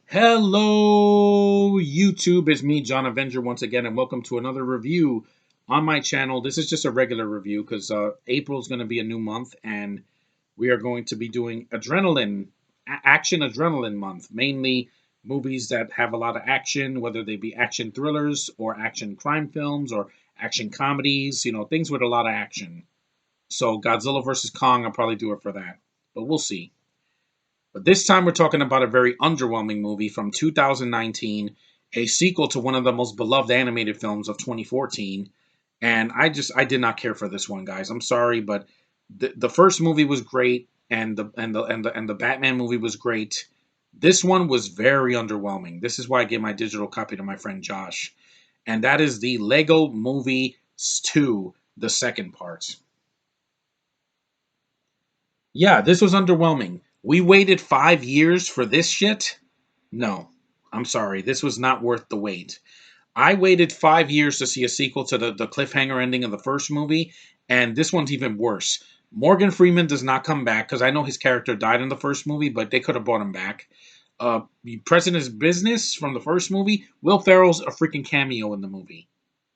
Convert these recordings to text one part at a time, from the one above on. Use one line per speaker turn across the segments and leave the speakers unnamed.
Hello, YouTube. It's me, John Avenger, once again, and welcome to another review on my channel. This is just a regular review because April is going to be a new month, and we are going to be doing action adrenaline month, mainly movies that have a lot of action, whether they be action thrillers or action crime films or action comedies, things with a lot of action. So Godzilla versus Kong, I'll probably do it for that, but we'll see. But this time we're talking about a very underwhelming movie from 2019, a sequel to one of the most beloved animated films of 2014. And I did not care for this one, guys. I'm sorry, but the first movie was great, and the Batman movie was great. This one was very underwhelming. This is why I gave my digital copy to my friend Josh, and that is the Lego Movie 2, the second part. Yeah, this was underwhelming. We waited 5 years for this shit. No, I'm sorry. This was not worth the wait. I waited 5 years to see a sequel to the cliffhanger ending of the first movie, and this one's even worse. Morgan Freeman does not come back because I know his character died in the first movie, but they could have brought him back. President's Business from the first movie, Will Ferrell's a freaking cameo in the movie.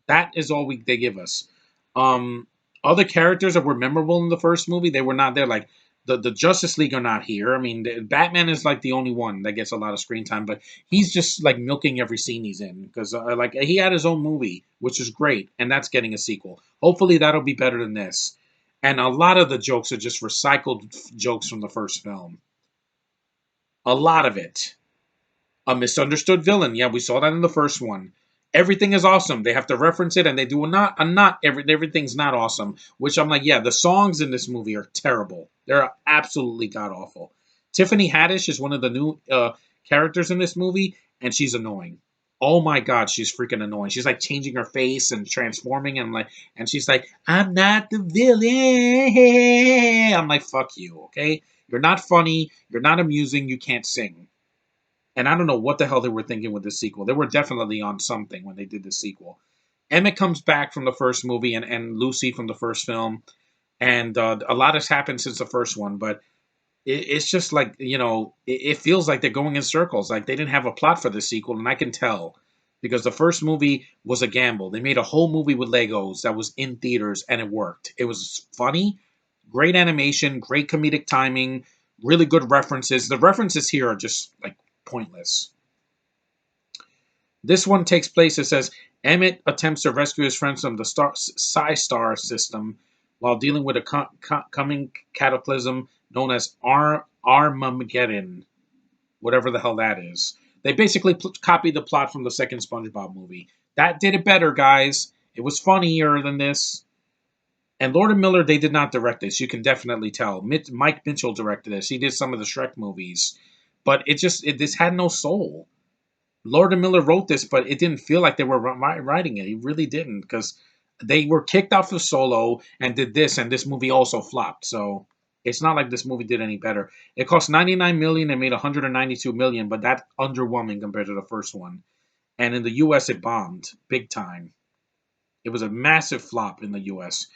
That is all they give us. Um, Other characters that were memorable in the first movie, they were not there. Like the Justice League are not here. I mean, Batman is like the only one that gets a lot of screen time, but he's just like milking every scene he's in because like he had his own movie, which is great, and that's getting a sequel. Hopefully, that'll be better than this. And a lot of the jokes are just recycled jokes from the first film. A lot of it. A misunderstood villain. Yeah, we saw that in the first one. Everything is awesome. They have to reference it, and they do not everything's not awesome. Which I'm like, yeah, the songs in this movie are terrible. They're absolutely god awful. Tiffany Haddish is one of the new characters in this movie, and she's annoying. Oh my god, she's freaking annoying. She's like changing her face and transforming, and she's like, "I'm not the villain." I'm like, "Fuck you, okay? You're not funny. You're not amusing. You can't sing." And I don't know what the hell they were thinking with the sequel. They were definitely on something when they did the sequel. Emmett comes back from the first movie and Lucy from the first film. And a lot has happened since the first one, but it's just like, it feels like they're going in circles. Like they didn't have a plot for the sequel, and I can tell because the first movie was a gamble. They made a whole movie with Legos that was in theaters, and it worked. It was funny, great animation, great comedic timing, really good references. The references here are just like pointless. This one takes place, it says, Emmett attempts to rescue his friends from the Star system while dealing with a coming cataclysm known as Armageddon, whatever the hell that is. They basically copied the plot from the second SpongeBob movie. That did it better, guys. It was funnier than this. And Lord and Miller, they did not direct this. You can definitely tell. Mike Mitchell directed this. He did some of the Shrek movies. But this had no soul. Lord and Miller wrote this, but it didn't feel like they were writing it. He really didn't, because they were kicked off of Solo and did this, and this movie also flopped. So it's not like this movie did any better. It cost 99 million and made 192 million, but that's underwhelming compared to the first one. And in the U.S., it bombed big time. It was a massive flop in the U.S.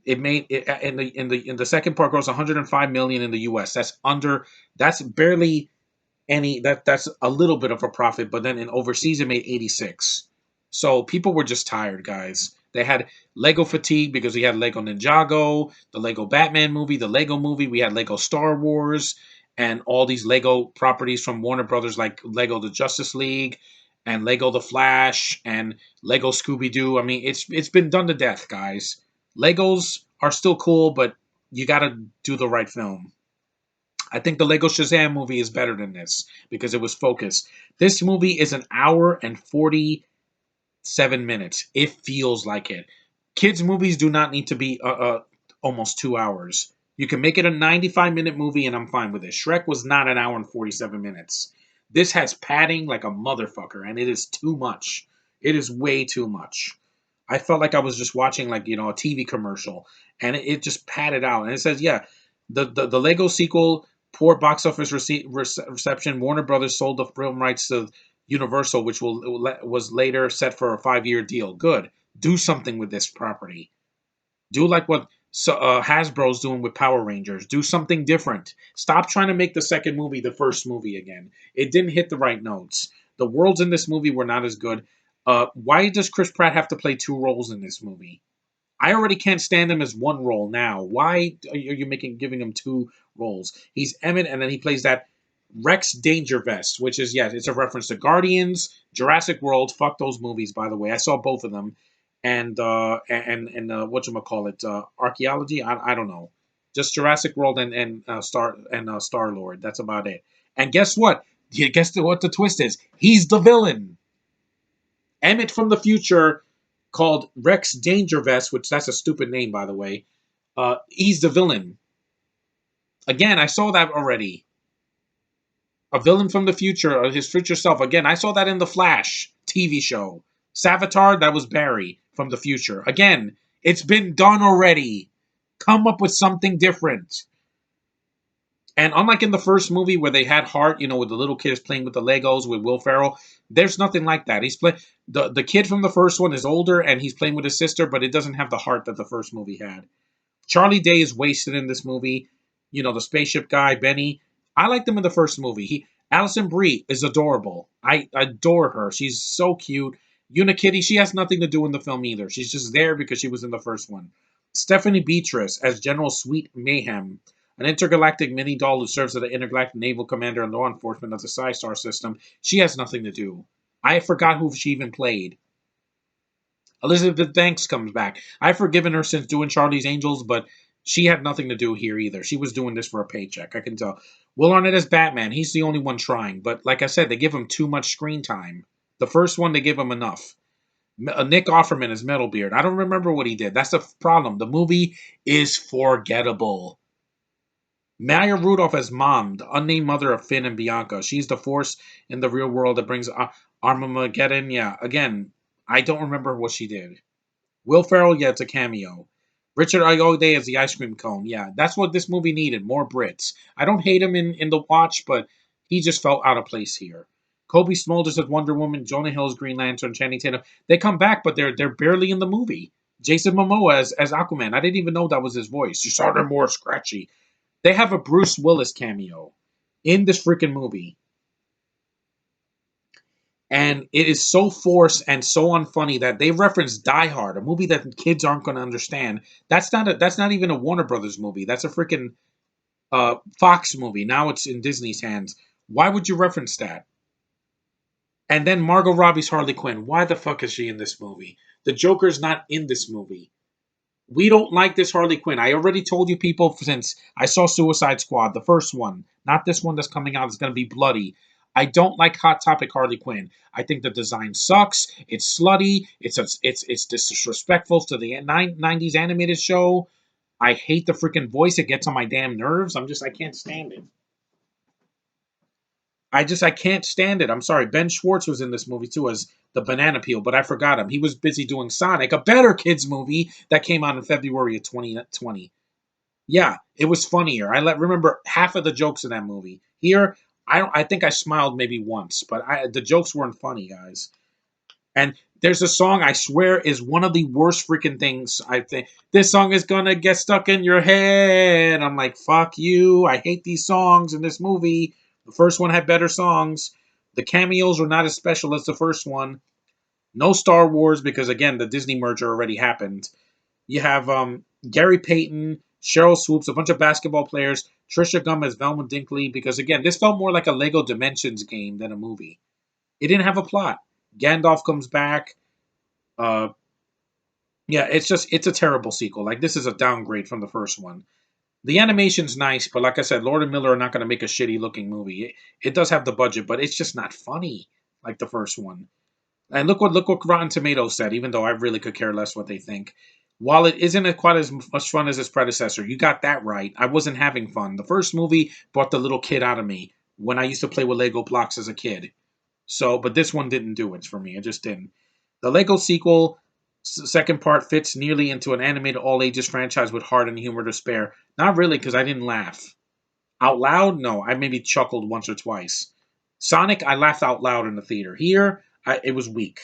It made it in the second part grossed 105 million in the U.S. That's barely that's a little bit of a profit, but then in overseas it made 86. So people were just tired, guys. They had Lego fatigue because we had Lego Ninjago, the Lego Batman movie, the Lego movie, we had Lego Star Wars, and all these Lego properties from Warner Brothers like Lego the Justice League and Lego the Flash and Lego Scooby Doo. I mean, it's been done to death, guys. Legos are still cool, but you got to do the right film. I think the Lego Shazam movie is better than this because it was focused. This movie is an hour and 47 minutes. It feels like it. Kids' movies do not need to be almost 2 hours. You can make it a 95-minute movie, and I'm fine with it. Shrek was not an hour and 47 minutes. This has padding like a motherfucker, and it is too much. It is way too much. I felt like I was just watching like a TV commercial, and it just padded out. And it says, yeah, the Lego sequel, poor box office reception. Warner Brothers sold the film rights to Universal, which was later set for a 5-year deal. Good. Do something with this property. Do like what So Hasbro's doing with Power Rangers. Do something different. Stop trying to make the second movie the first movie again. It didn't hit the right notes. The worlds in this movie were not as good. Why does Chris Pratt have to play two roles in this movie? I already can't stand him as one role now. Why are you making giving him two roles? He's Emmett, and then he plays that Rex Danger Vest, which is, yeah, it's a reference to Guardians, Jurassic World. Fuck those movies, by the way. I saw both of them, and what you call it, archaeology. I don't know, just Jurassic World and Star Lord. That's about it. And guess what? Yeah, guess what the twist is? He's the villain. Emmett from the future, called Rex Dangervest, which that's a stupid name, by the way. He's the villain. Again, I saw that already. A villain from the future, his future self. Again, I saw that in the Flash TV show. Savitar, that was Barry from the future. Again, it's been done already. Come up with something different. And unlike in the first movie where they had heart, with the little kids playing with the Legos with Will Ferrell, there's nothing like that. He's play the kid from the first one is older and he's playing with his sister, but it doesn't have the heart that the first movie had. Charlie Day is wasted in this movie. The spaceship guy, Benny. I liked him in the first movie. Alison Brie is adorable. I adore her. She's so cute. Unikitty, she has nothing to do in the film either. She's just there because she was in the first one. Stephanie Beatrice as General Sweet Mayhem, an intergalactic mini doll who serves as the intergalactic naval commander and law enforcement of the Psy-Star system. She has nothing to do. I forgot who she even played. Elizabeth Banks comes back. I've forgiven her since doing Charlie's Angels, but she had nothing to do here either. She was doing this for a paycheck, I can tell. Will Arnett as Batman. He's the only one trying, but like I said, they give him too much screen time. The first one, they give him enough. Nick Offerman as Metalbeard. I don't remember what he did. That's the problem. The movie is forgettable. Maya Rudolph as Mom, the unnamed mother of Finn and Bianca. She's the force in the real world that brings Armageddon. Yeah, again, I don't remember what she did. Will Ferrell, yeah, it's a cameo. Richard Ayoade as the ice cream cone. Yeah, that's what this movie needed. More Brits. I don't hate him in The Watch, but he just felt out of place here. Kobe Smulders as Wonder Woman, Jonah Hill's Green Lantern, Channing Tatum. They come back, but they're barely in the movie. Jason Momoa as Aquaman. I didn't even know that was his voice. You sounded more scratchy. They have a Bruce Willis cameo in this freaking movie. And it is so forced and so unfunny that they reference Die Hard, a movie that kids aren't going to understand. That's not even a Warner Brothers movie. That's a freaking Fox movie. Now it's in Disney's hands. Why would you reference that? And then Margot Robbie's Harley Quinn. Why the fuck is she in this movie? The Joker's not in this movie. We don't like this Harley Quinn. I already told you people since I saw Suicide Squad, the first one, not this one that's coming out. It's going to be bloody. I don't like Hot Topic Harley Quinn. I think the design sucks. It's slutty. It's disrespectful to the 90s animated show. I hate the freaking voice. It gets on my damn nerves. I can't stand it. I can't stand it. I'm sorry. Ben Schwartz was in this movie too as the banana peel, but I forgot him. He was busy doing Sonic, a better kids movie that came out in February of 2020. Yeah, it was funnier. Remember half of the jokes in that movie. Here, I think I smiled maybe once, but the jokes weren't funny, guys. And there's a song I swear is one of the worst freaking things I think. This song is gonna get stuck in your head. I'm like, fuck you. I hate these songs in this movie. The first one had better songs. The cameos were not as special as the first one. No Star Wars because again the Disney merger already happened. You have Gary Payton, Cheryl Swoops, a bunch of basketball players, Trisha Gum as Velma Dinkley because again this felt more like a Lego Dimensions game than a movie. It didn't have a plot. Gandalf comes back. Uh, yeah, it's a terrible sequel. Like this is a downgrade from the first one. The animation's nice, but like I said, Lord and Miller are not going to make a shitty looking movie. It does have the budget, but it's just not funny like the first one. And look what Rotten Tomatoes said. Even though I really could care less what they think. While it isn't quite as much fun as its predecessor, you got that right. I wasn't having fun. The first movie brought the little kid out of me when I used to play with Lego blocks as a kid. So, but this one didn't do it for me. It just didn't. The Lego sequel, second part, fits nearly into an animated all ages franchise with heart and humor to spare. Not really, because I didn't laugh. Out loud? No, I maybe chuckled once or twice. Sonic, I laughed out loud in the theater. Here, it was weak.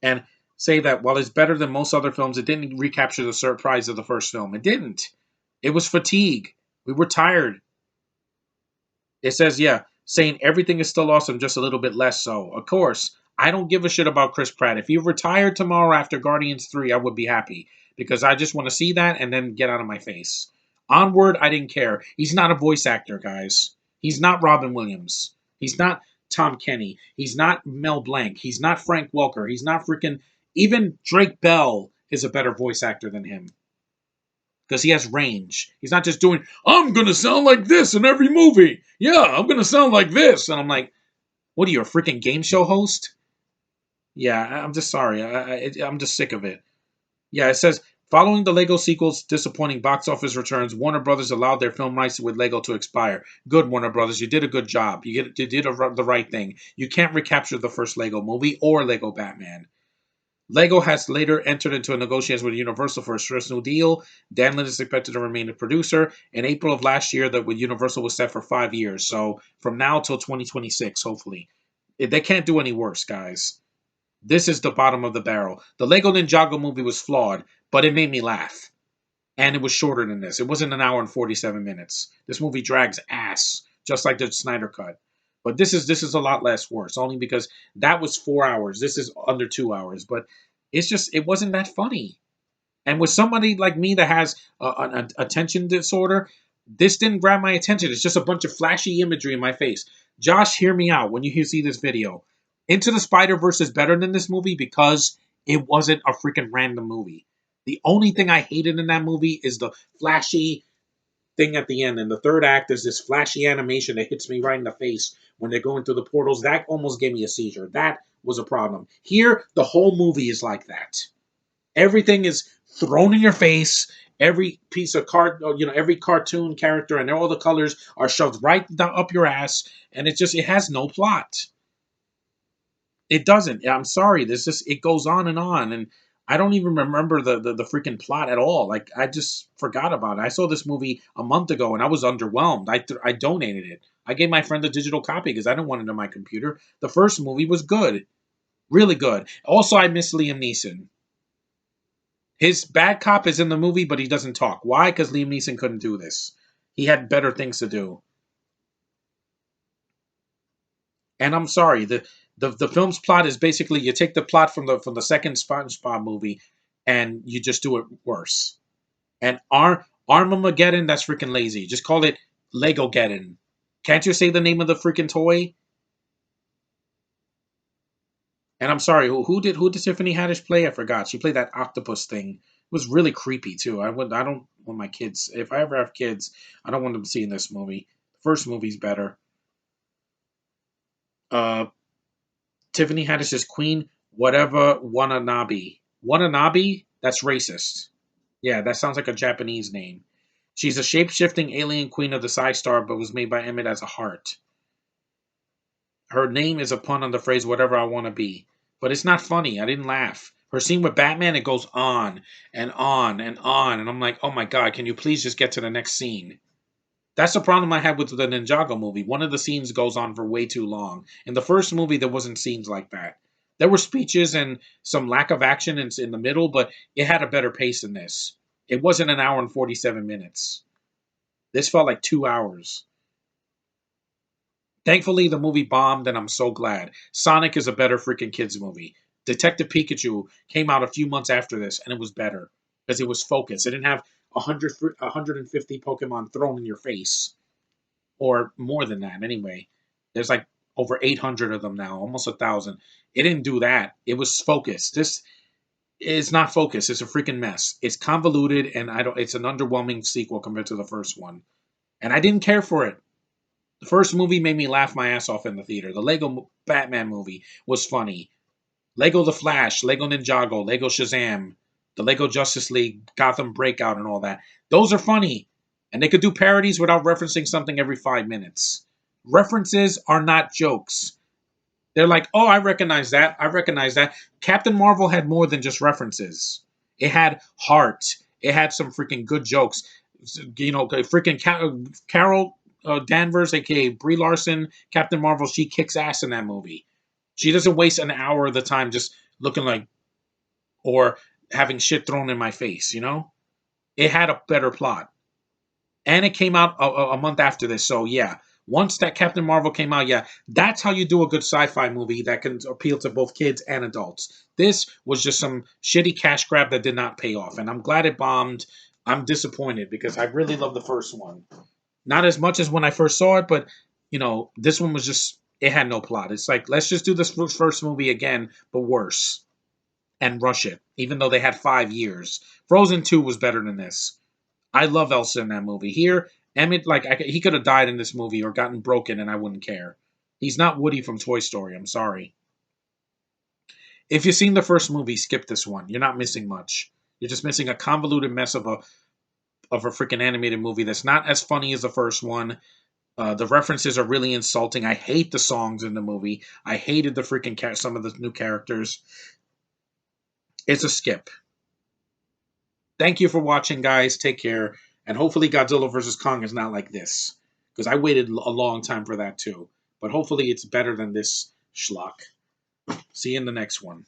And say that while it's better than most other films, it didn't recapture the surprise of the first film. It didn't. It was fatigue. We were tired. It says, yeah, saying everything is still awesome, just a little bit less so. Of course, I don't give a shit about Chris Pratt. If he retired tomorrow after Guardians 3, I would be happy because I just want to see that and then get out of my face. Onward, I didn't care. He's not a voice actor, guys. He's not Robin Williams. He's not Tom Kenny. He's not Mel Blanc. He's not Frank Welker. He's not freaking. Even Drake Bell is a better voice actor than him because he has range. He's not just doing, I'm going to sound like this in every movie. Yeah, I'm going to sound like this. And I'm like, what are you, a freaking game show host? Yeah, I'm just sorry. I'm just sick of it. Yeah, it says, following the Lego sequel's disappointing box office returns, Warner Brothers allowed their film rights with Lego to expire. Good, Warner Brothers. You did a good job. You did the right thing. You can't recapture the first Lego movie or Lego Batman. Lego has later entered into a negotiation with Universal for a first new deal. Danlin is expected to remain a producer. In April of last year, that with Universal was set for 5 years. So from now till 2026, hopefully. They can't do any worse, guys. This is the bottom of the barrel. The Lego Ninjago movie was flawed, but it made me laugh. And it was shorter than this. It wasn't an hour and 47 minutes. This movie drags ass, just like the Snyder Cut. But this is a lot less worse, only because that was 4 hours. This is under 2 hours. But it wasn't that funny. And with somebody like me that has an attention disorder, this didn't grab my attention. It's just a bunch of flashy imagery in my face. Josh, hear me out when you see this video. Into the Spider-Verse is better than this movie because it wasn't a freaking random movie. The only thing I hated in that movie is the flashy thing at the end. In the third act, there's this flashy animation that hits me right in the face when they're going through the portals. That almost gave me a seizure. That was a problem. Here, the whole movie is like that. Everything is thrown in your face. Every piece of every cartoon character and all the colors are shoved right down up your ass, and it has no plot. It doesn't. I'm sorry. There's just it goes on, and I don't even remember the freaking plot at all. Like I just forgot about it. I saw this movie a month ago, and I was underwhelmed. I donated it. I gave my friend a digital copy because I didn't want it on my computer. The first movie was good, really good. Also, I miss Liam Neeson. His bad cop is in the movie, but he doesn't talk. Why? Because Liam Neeson couldn't do this. He had better things to do. And I'm sorry, the film's plot is basically you take the plot from the second SpongeBob movie, and you just do it worse. And Armageddon, that's freaking lazy. Just call it Legogeddon. Can't you say the name of the freaking toy? And I'm sorry, who did Tiffany Haddish play? I forgot. She played that octopus thing. It was really creepy too. I don't want my kids. If I ever have kids, I don't want them seeing this movie. The first movie's better. Uh, Tiffany Haddish is Queen whatever Wananabe. Wananabe? That's racist. Yeah, that sounds like a Japanese name. She's a shape-shifting alien queen of the Psi Star, but was made by Emmett as a heart. Her name is a pun on the phrase "whatever I want to be," but it's not funny. I didn't laugh. Her scene with Batman, it goes on and on and on, and I'm like, oh my god, can you please just get to the next scene? That's the problem I had with the Ninjago movie. One of the scenes goes on for way too long. In the first movie, there wasn't scenes like that. There were speeches and some lack of action in the middle, but it had a better pace than this. It wasn't an hour and 47 minutes. This felt like 2 hours. Thankfully, the movie bombed, and I'm so glad. Sonic is a better freaking kids movie. Detective Pikachu came out a few months after this, and it was better because it was focused. It didn't have 150 Pokemon thrown in your face, or more than that. Anyway, there's like over 800 of them now, almost 1,000. It didn't do that. It was focused. This is not focused. It's a freaking mess. It's convoluted, and I don't. It's an underwhelming sequel compared to the first one, and I didn't care for it. The first movie made me laugh my ass off in the theater. The Lego Batman movie was funny. Lego The Flash, Lego Ninjago, Lego Shazam, the Lego Justice League, Gotham Breakout, and all that. Those are funny. And they could do parodies without referencing something every 5 minutes. References are not jokes. They're like, oh, I recognize that. I recognize that. Captain Marvel had more than just references. It had heart. It had some freaking good jokes. Freaking Carol Danvers, aka Brie Larson, Captain Marvel, she kicks ass in that movie. She doesn't waste an hour of the time just looking like or having shit thrown in my face. It had a better plot, and it came out a month after this. So yeah, once that Captain Marvel came out, yeah, that's how you do a good sci-fi movie that can appeal to both kids and adults. This was just some shitty cash grab that did not pay off, and I'm glad it bombed. I'm disappointed because I really love the first one. Not as much as when I first saw it, but this one was just, it had no plot. It's like, let's just do this first movie again, but worse, and rush it. Even though they had 5 years, Frozen 2 was better than this. I love Elsa in that movie. Here, Emmett, like he could have died in this movie or gotten broken, and I wouldn't care. He's not Woody from Toy Story. I'm sorry. If you've seen the first movie, skip this one. You're not missing much. You're just missing a convoluted mess of a freaking animated movie that's not as funny as the first one. The references are really insulting. I hate the songs in the movie. I hated the freaking some of the new characters. It's a skip. Thank you for watching, guys. Take care, and hopefully Godzilla vs Kong is not like this, because I waited a long time for that too. But hopefully it's better than this schlock. See you in the next one.